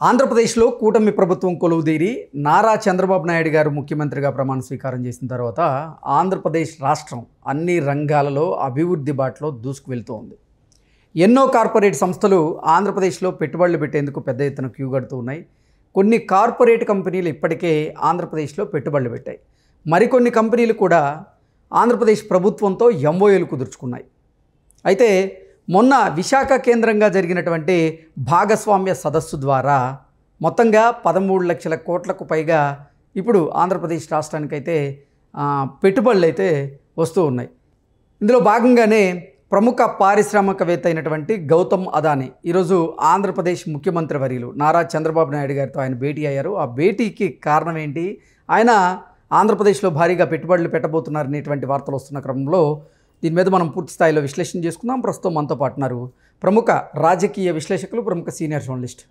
ఆంధ్రప్రదేశ్లో కూటమి ప్రభుత్వం కొలువుదీరి నారా చంద్రబాబు నాయుడు గారు ముఖ్యమంత్రిగా ప్రమాణ స్వీకారం చేసిన తర్వాత ఆంధ్రప్రదేశ్ రాష్ట్రం అన్ని రంగాలలో అభివృద్ధి బాటలో దూసుకు వెళ్తూ ఉంది. ఎన్నో కార్పొరేట్ సంస్థలు ఆంధ్రప్రదేశ్లో పెట్టుబడులు పెట్టేందుకు పెద్ద ఎత్తున క్యూ కడుతూ ఉన్నాయి. కొన్ని కార్పొరేట్ కంపెనీలు ఇప్పటికే ఆంధ్రప్రదేశ్లో పెట్టుబడులు పెట్టాయి. మరికొన్ని కంపెనీలు కూడా ఆంధ్రప్రదేశ్ ప్రభుత్వంతో ఎంఓయూలు కుదుర్చుకున్నాయి. అయితే మొన్న విశాఖ కేంద్రంగా జరిగినటువంటి భాగస్వామ్య సదస్సు ద్వారా మొత్తంగా 13 లక్షల కోట్లకు పైగా ఇప్పుడు ఆంధ్రప్రదేశ్ రాష్ట్రానికైతే పెట్టుబడులు అయితే వస్తూ ఉన్నాయి. ఇందులో భాగంగానే ప్రముఖ పారిశ్రామికవేత్త అయినటువంటి గౌతమ్ అదానీ ఈరోజు ఆంధ్రప్రదేశ్ ముఖ్యమంత్రి వర్యులు నారా చంద్రబాబు నాయుడు గారితో ఆయన భేటీ అయ్యారు. ఆ భేటీకి కారణం ఏంటి, ఆయన ఆంధ్రప్రదేశ్లో భారీగా పెట్టుబడులు పెట్టబోతున్నారు అనేటువంటి వార్తలు వస్తున్న క్రమంలో దీని మీద మనం పూర్తి స్థాయిలో విశ్లేషణ చేసుకుందాం. ప్రస్తుతం మనతో పాటు ఉన్నారు ప్రముఖ రాజకీయ విశ్లేషకులు, ప్రముఖ సీనియర్ జర్నలిస్ట్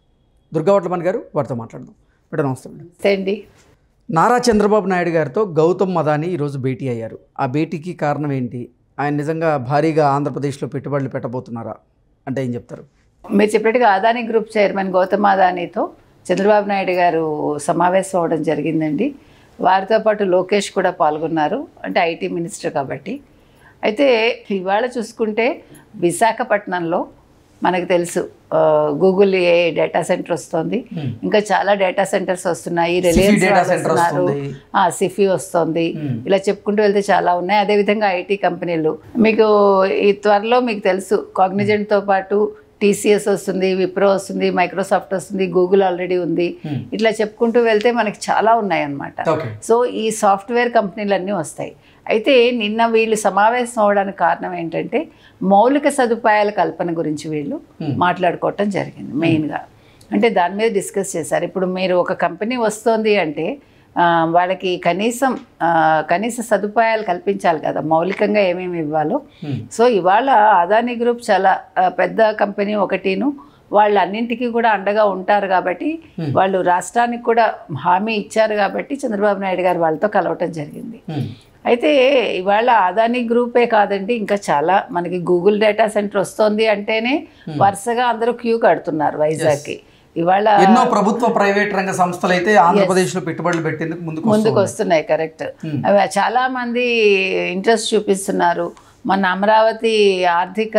దుర్గావట్లమణి గారు. వారితో మాట్లాడదాం. మేడం నమస్తే అండి. నారా చంద్రబాబు నాయుడు గారితో గౌతమ్ అదానీ ఈరోజు భేటీ అయ్యారు. ఆ భేటీకి కారణం ఏంటి, ఆయన నిజంగా భారీగా ఆంధ్రప్రదేశ్లో పెట్టుబడులు పెట్టబోతున్నారా అంటే ఏం చెప్తారు? మీరు చెప్పినట్టుగా అదానీ గ్రూప్ చైర్మన్ గౌతమ్ అదానీతో చంద్రబాబు నాయుడు గారు సమావేశం అవ్వడం జరిగిందండి. వారితో పాటు లోకేష్ కూడా పాల్గొన్నారు, అంటే ఐటీ మినిస్టర్ కాబట్టి. అయితే ఇవాళ చూసుకుంటే విశాఖపట్నంలో మనకు తెలుసు గూగుల్ ఏ డేటా సెంటర్ వస్తుంది, ఇంకా చాలా డేటా సెంటర్స్ వస్తున్నాయి, రిలయన్స్ వస్తున్నారు, సిఫీ వస్తుంది, ఇలా చెప్పుకుంటూ వెళ్తే చాలా ఉన్నాయి. అదేవిధంగా ఐటీ కంపెనీలు మీకు ఈ త్వరలో మీకు తెలుసు కాగ్నిజెంట్తో పాటు టీసీఎస్ వస్తుంది, విప్రో వస్తుంది, మైక్రోసాఫ్ట్ వస్తుంది, గూగుల్ ఆల్రెడీ ఉంది. ఇట్లా చెప్పుకుంటూ వెళ్తే మనకి చాలా ఉన్నాయి అన్నమాట. సో ఈ సాఫ్ట్వేర్ కంపెనీలన్నీ వస్తాయి. అయితే నిన్న వీళ్ళు సమావేశం అవడానికి కారణం ఏంటంటే మౌలిక సదుపాయాల కల్పన గురించి వీళ్ళు మాట్లాడుకోవటం జరిగింది మెయిన్గా. అంటే దాని మీద డిస్కస్ చేశారు. ఇప్పుడు మీరు ఒక కంపెనీ వస్తుంది అంటే వాళ్ళకి కనీస సదుపాయాలు కల్పించాలి కదా, మౌలికంగా ఏమేమి ఇవ్వాలో. సో ఇవాళ అదానీ గ్రూప్ చాలా పెద్ద కంపెనీ ఒకటిను, వాళ్ళు అన్నింటికీ కూడా అండగా ఉంటారు కాబట్టి వాళ్ళు రాష్ట్రానికి కూడా హామీ ఇచ్చారు కాబట్టి చంద్రబాబు నాయుడు గారు వాళ్ళతో కలవటం జరిగింది. అయితే ఇవాళ అదానీ గ్రూపే కాదండి, ఇంకా చాలా మనకి గూగుల్ డేటా సెంటర్ వస్తుంది అంటేనే వరుసగా అందరూ క్యూ కడుతున్నారు వైజాగ్కి. ఇవాళ ఎన్నో ప్రభుత్వ ప్రైవేట్ రంగ సంస్థలు అయితే ఆంధ్రప్రదేశ్లో పెట్టుబడులు పెట్టేందుకు ముందుకు వస్తున్నాయి. కరెక్ట్. చాలా మంది ఇంట్రెస్ట్ చూపిస్తున్నారు. మన అమరావతి ఆర్థిక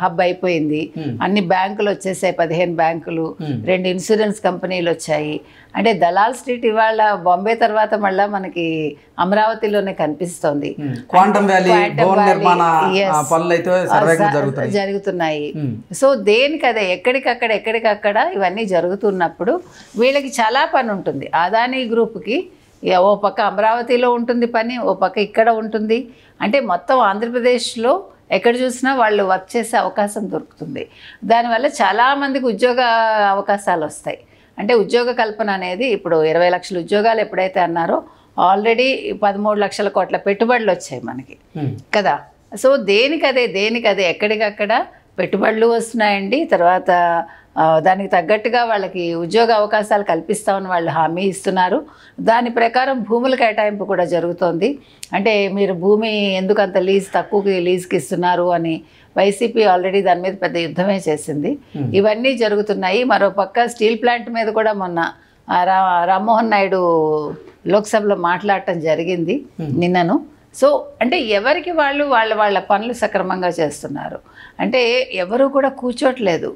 హబ్ అయిపోయింది, అన్ని బ్యాంకులు వచ్చేసాయి, 15 బ్యాంకులు, 2 ఇన్సూరెన్స్ కంపెనీలు వచ్చాయి. అంటే దలాల్ స్ట్రీట్ ఇవాళ బాంబే తర్వాత మళ్ళీ మనకి అమరావతిలోనే కనిపిస్తోంది. జరుగుతున్నాయి. సో దేనికదే ఎక్కడికక్కడ ఇవన్నీ జరుగుతున్నప్పుడు వీళ్ళకి చాలా పని ఉంటుంది. అదానీ గ్రూప్కి ఓ పక్క అమరావతిలో ఉంటుంది పని, ఓ పక్క ఇక్కడ ఉంటుంది. అంటే మొత్తం ఆంధ్రప్రదేశ్లో ఎక్కడ చూసినా వాళ్ళు వర్క్ చేసే అవకాశం దొరుకుతుంది. దానివల్ల చాలామందికి ఉద్యోగ అవకాశాలు వస్తాయి. అంటే ఉద్యోగ కల్పన అనేది ఇప్పుడు 20 లక్షల ఉద్యోగాలు ఎప్పుడైతే అన్నారో ఆల్రెడీ 13 లక్షల కోట్ల పెట్టుబడులు వచ్చాయి మనకి కదా. సో దేనికదే ఎక్కడికక్కడ పెట్టుబడులు వస్తున్నాయండి. తర్వాత దానికి తగ్గట్టుగా వాళ్ళకి ఉద్యోగ అవకాశాలు కల్పిస్తామని వాళ్ళు హామీ ఇస్తున్నారు. దాని ప్రకారం భూముల కేటాయింపు కూడా జరుగుతోంది. అంటే మీరు భూమి ఎందుకు అంత తక్కువకి లీజ్కి ఇస్తున్నారు అని వైసీపీ ఆల్రెడీ దాని మీద పెద్ద యుద్ధమే చేసింది. ఇవన్నీ జరుగుతున్నాయి. మరోపక్క స్టీల్ ప్లాంట్ మీద కూడా మొన్న రామ్మోహన్ నాయుడు లోక్సభలో మాట్లాడటం జరిగింది నిన్నను. సో అంటే ఎవరికి వాళ్ళ పనులు సక్రమంగా చేస్తున్నారు. అంటే ఎవరు కూడా కూర్చోట్లేదు.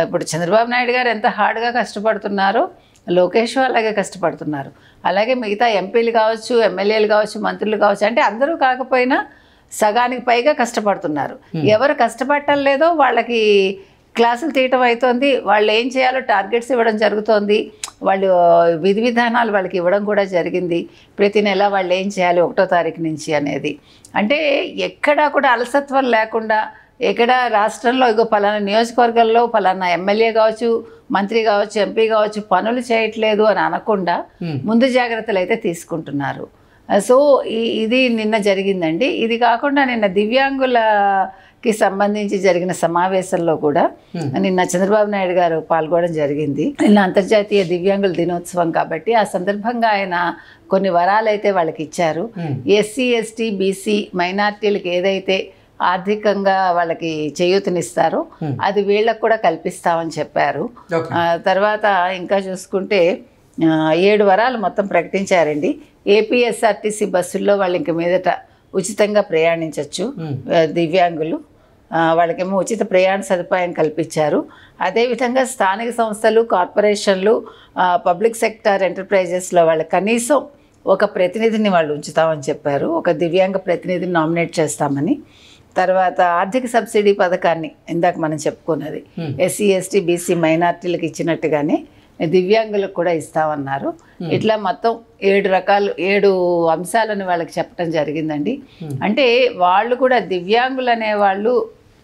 ఇప్పుడు చంద్రబాబు నాయుడు గారు ఎంత హార్డ్గా కష్టపడుతున్నారో లోకేష్ అలాగే కష్టపడుతున్నారు. అలాగే మిగతా ఎంపీలు కావచ్చు, ఎమ్మెల్యేలు కావచ్చు, మంత్రులు కావచ్చు, అంటే అందరూ కాకపోయినా సగానికి పైగా కష్టపడుతున్నారు. ఎవరు కష్టపడటం లేదో వాళ్ళకి క్లాసులు తీయటం అవుతోంది. వాళ్ళు ఏం చేయాలో టార్గెట్స్ ఇవ్వడం జరుగుతోంది. వాళ్ళు విధి విధానాలు వాళ్ళకి ఇవ్వడం కూడా జరిగింది. ప్రతి నెల వాళ్ళు ఏం చేయాలి 1వ తారీఖు నుంచి అనేది. అంటే ఎక్కడా కూడా అలసత్వం లేకుండా, ఎక్కడ రాష్ట్రంలో ఇగో పలానా నియోజకవర్గంలో పలానా ఎమ్మెల్యే కావచ్చు, మంత్రి కావచ్చు, ఎంపీ కావచ్చు పనులు చేయట్లేదు అని అనకుండా ముందు జాగ్రత్తలు అయితే తీసుకుంటున్నారు. సో ఇది నిన్న జరిగిందండి. ఇది కాకుండా నిన్న దివ్యాంగులకి సంబంధించి జరిగిన సమావేశంలో కూడా నిన్న చంద్రబాబు నాయుడు గారు పాల్గొనడం జరిగింది. నిన్న అంతర్జాతీయ దివ్యాంగుల దినోత్సవం కాబట్టి ఆ సందర్భంగా ఆయన కొన్ని వరాలు అయితే వాళ్ళకి ఇచ్చారు. ఎస్సీ, ఎస్టీ, బీసీ మైనార్టీలకు ఏదైతే ఆర్థికంగా వాళ్ళకి చేయూతనిస్తారు, అది వీళ్ళకు కూడా కల్పిస్తామని చెప్పారు. తర్వాత ఇంకా చూసుకుంటే 7 వరాలు మొత్తం ప్రకటించారండి. ఏపీఎస్ఆర్టీసీ బస్సుల్లో వాళ్ళు ఇంక మీదట ఉచితంగా ప్రయాణించవచ్చు. దివ్యాంగులు వాళ్ళకేమో ఉచిత ప్రయాణ సదుపాయం కల్పించారు. అదేవిధంగా స్థానిక సంస్థలు, కార్పొరేషన్లు, పబ్లిక్ సెక్టర్ ఎంటర్ప్రైజెస్లో వాళ్ళ కనీసం ఒక ప్రతినిధిని వాళ్ళు ఉంచుతామని చెప్పారు. ఒక దివ్యాంగ ప్రతినిధిని నామినేట్ చేస్తామని. తర్వాత ఆర్థిక సబ్సిడీ పథకాన్ని ఇందాక మనం చెప్పుకున్నది ఎస్సీ, ఎస్టీ, బీసీ, మైనార్టీలకు ఇచ్చినట్టుగానే దివ్యాంగులకు కూడా ఇస్తామన్నారు. ఇట్లా మొత్తం 7 అంశాలను వాళ్ళకి చెప్పడం జరిగిందండి. అంటే వాళ్ళు కూడా దివ్యాంగులు అనేవాళ్ళు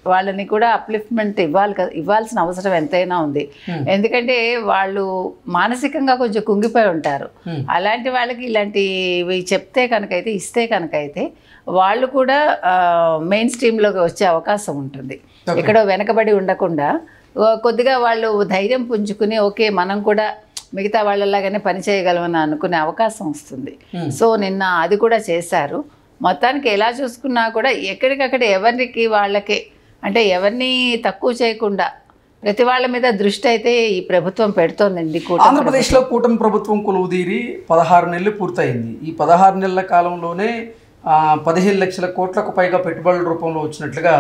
వాళ్ళని కూడా అప్లిఫ్ట్మెంట్ ఇవ్వాల్సిన అవసరం ఎంతైనా ఉంది. ఎందుకంటే వాళ్ళు మానసికంగా కొంచెం కుంగిపోయి ఉంటారు. అలాంటి వాళ్ళకి ఇలాంటివి చెప్తే కనుకైతే, ఇస్తే కనుకైతే వాళ్ళు కూడా మెయిన్ స్ట్రీమ్లోకి వచ్చే అవకాశం ఉంటుంది. ఎక్కడో వెనకబడి ఉండకుండా కొద్దిగా వాళ్ళు ధైర్యం పుంజుకుని ఓకే మనం కూడా మిగతా వాళ్ళలాగానే పని చేయగలమని అనుకునే అవకాశం వస్తుంది. సో నిన్న అది కూడా చేశారు. మొత్తానికి ఎలా చూసుకున్నా కూడా ఎక్కడికక్కడ ఎవరికి వాళ్ళకే, అంటే ఎవరిని తక్కువ చేయకుండా ప్రతి వాళ్ళ మీద దృష్టి అయితే ఈ ప్రభుత్వం పెడుతోందండి. ఆంధ్రప్రదేశ్లో కూటమి ప్రభుత్వం కొలువుదీరి 16 నెలలు పూర్తయింది. ఈ 16 నెలల కాలంలోనే 15 లక్షల కోట్లకు పైగా పెట్టుబడుల రూపంలో వచ్చినట్లుగా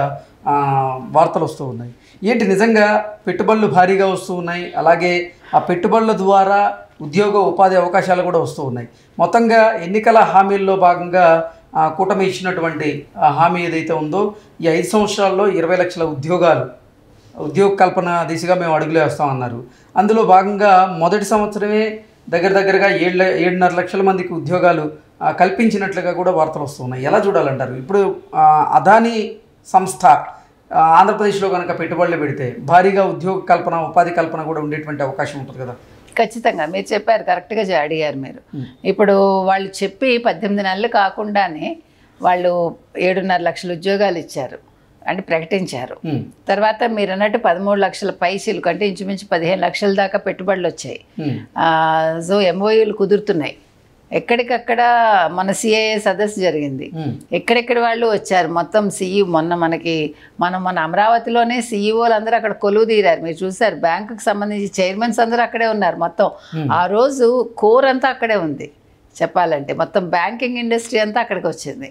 వార్తలు వస్తూ ఉన్నాయి. ఏంటి నిజంగా పెట్టుబడులు భారీగా వస్తూ ఉన్నాయి, అలాగే ఆ పెట్టుబడుల ద్వారా ఉద్యోగ ఉపాధి అవకాశాలు కూడా వస్తూ ఉన్నాయి. మొత్తంగా ఎన్నికల హామీల్లో భాగంగా కూటమి ఇచ్చినటువంటి హామీ ఏదైతే ఉందో ఈ 5 సంవత్సరాల్లో 20 లక్షల ఉద్యోగ కల్పన దిశగా మేము అడుగులే వస్తామన్నారు. అందులో భాగంగా మొదటి సంవత్సరమే దగ్గరగా 7.5 లక్షల మందికి ఉద్యోగాలు కల్పించినట్లుగా కూడా వార్తలు వస్తున్నాయి. ఎలా చూడాలంటారు? ఇప్పుడు అదానీ సంస్థ ఆంధ్రప్రదేశ్లో కనుక పెట్టుబడులు పెడితే భారీగా ఉద్యోగ కల్పన, ఉపాధి కల్పన కూడా ఉండేటువంటి అవకాశం ఉంటుంది కదా. ఖచ్చితంగా మీరు చెప్పారు, కరెక్ట్గా అడిగారు మీరు. ఇప్పుడు వాళ్ళు చెప్పి 18 నెలలు కాకుండానే వాళ్ళు 7.5 లక్షల ఉద్యోగాలు ఇచ్చారు అంటే ప్రకటించారు. తర్వాత మీరు అన్నట్టు 13 లక్షల పైసలు అంటే ఇంచుమించు 15 లక్షల దాకా పెట్టుబడులు వచ్చాయి. సో ఎంఓయూలు కుదురుతున్నాయి. ఎక్కడికక్కడ మన సిఐఏ సదస్సు జరిగింది, ఎక్కడెక్కడ వాళ్ళు వచ్చారు. మొత్తం మన అమరావతిలోనే సిఇఓలు అందరూ అక్కడ కొలువు తీరారు. మీరు చూసారు, బ్యాంకుకి సంబంధించి చైర్మన్స్ అందరూ అక్కడే ఉన్నారు. మొత్తం ఆ రోజు కోర్ అంతా అక్కడే ఉంది. చెప్పాలంటే మొత్తం బ్యాంకింగ్ ఇండస్ట్రీ అంతా అక్కడికి వచ్చింది.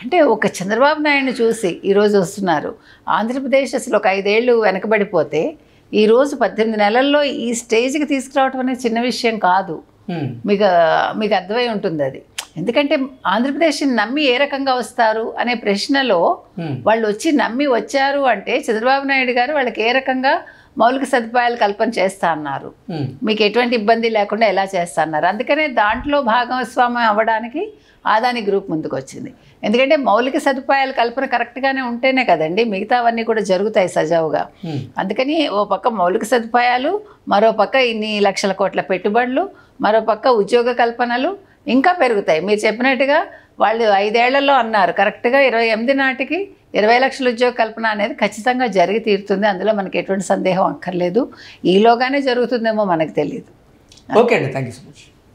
అంటే ఒక చంద్రబాబు నాయుడిని చూసి ఈరోజు వస్తున్నారు. ఆంధ్రప్రదేశ్ అసలు ఒక 5 ఏళ్ళు వెనకబడిపోతే ఈరోజు 18 నెలల్లో ఈ స్టేజ్కి తీసుకురావడం అనేది చిన్న విషయం కాదు. మీకు అర్థమై ఉంటుంది అది. ఎందుకంటే ఆంధ్రప్రదేశ్ని నమ్మి ఏ రకంగా వస్తారు అనే ప్రశ్నలో వాళ్ళు నమ్మి వచ్చారు అంటే చంద్రబాబు నాయుడు గారు వాళ్ళకి ఏ రకంగా మౌలిక సదుపాయాలు కల్పన చేస్తా అన్నారు, మీకు ఎటువంటి ఇబ్బంది లేకుండా ఎలా చేస్తా అన్నారు. అందుకనే దాంట్లో భాగస్వామ్యం అవ్వడానికి అదానీ గ్రూప్ ముందుకు వచ్చింది. ఎందుకంటే మౌలిక సదుపాయాల కల్పన కరెక్ట్గానే ఉంటేనే కదండి మిగతావన్నీ కూడా జరుగుతాయి సజావుగా. అందుకని ఓ పక్క మౌలిక సదుపాయాలు, మరో పక్క ఇన్ని లక్షల కోట్ల పెట్టుబడులు, మరో పక్క ఉద్యోగ కల్పనలు ఇంకా పెరుగుతాయి. మీరు చెప్పినట్టుగా వాళ్ళు 5 ఏళ్లలో అన్నారు, కరెక్ట్గా 28 నాటికి 20 లక్షల ఉద్యోగ కల్పన అనేది ఖచ్చితంగా జరిగి తీరుతుంది. అందులో మనకి ఎటువంటి సందేహం అక్కర్లేదు. ఈలోగానే జరుగుతుందేమో మనకు తెలియదు. ఓకే అండి, థ్యాంక్ యూ సో మచ్.